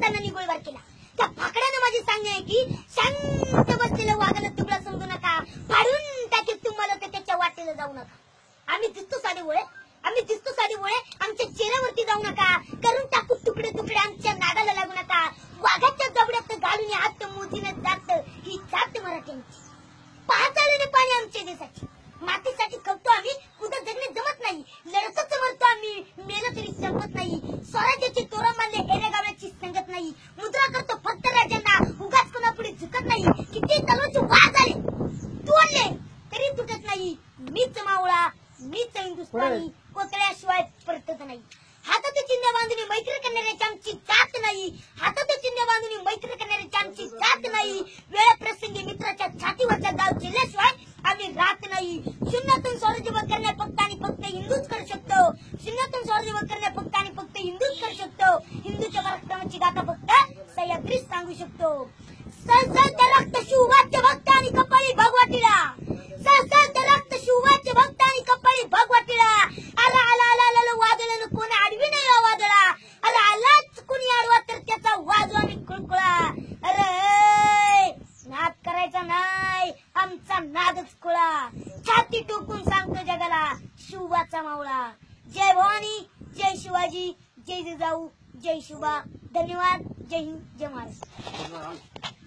जणांनी गोळीबार केला. त्या फाकड्यानं माझी सांगणे आहे की शांत बसलेल्या वाघाला तुकडा समजू नका, फाडून टाकेल तुम्हाला, तर त्याच्या वाटेला जाऊ नका. आम्ही दिसतो साधे वळे, आमच्या चेहऱ्यावरती जाऊ नका, करून टाकू तुकडे तुकडे, आमच्या नादाला लागू नका. वाघाच्या जबड्यात घालून हात मोजीनं जात ही जात मराठ्यांची. पाहताळीने पाणी आमच्या देशाची, मातीसाठी खपतो आम्ही, कुठं जगणे जमत नाही, लढतच मरतो आम्ही, मेलं तरी संपत नाही. स्वराज्याची तोरा मानले एऱ्या गावाची संगत नाही, मुद्रा करतो फक्त राजांना, उगाच कोणापुढे झुकत नाही. किती तलवारचे वाज आले तोडले तरी तुटत नाही, मीच मावळा, मीच हिंदुस्थानी, कोकल्याशिवाय परतत नाही. हातात चिन्ह बांधून मैत्री करणाऱ्याची आमची जात नाही, हातात चिन्ह बांधून मैत्री करणाऱ्याची आमची जात नाही. वेळ प्रसंगी मित्राच्या छातीवरचा गाव जिल्ह्याशिवाय आम्ही राहत नाही. शून्यातून स्वराज्यवाद करणे फक्त आणि फक्त हिंदूच करू शकतो, शून्यातून स्वराज्यवाद करणे फक्त आणि फक्त हिंदूच करू शकतो. हिंदूच्या पराक्रमाची गाथा फक्त सह्याद्रीच सांगू शकतो. सळसळते रक्त शिवबाचे भक्त आणि कपाळी भगवतीला, सळसळते रक्त शिवबाचे भक्त आणि कपाळी भगवतीला. आला आला आला आला वादळानं कोणी आडवी नाही वादळा, आला आलाच कोणी आडवा तर त्याचा वाजवा आणि कुळकुळा. अरे नाद करायचा नाही, आमचा नादच खुळा. छाती टोकून सांगतो जगाला शिवबाचा मावळा. जय भवानी, जय शिवाजी, जय जिजाऊ, जय शिवबा. धन्यवाद. जय हिंद, जय महाराष्ट्र.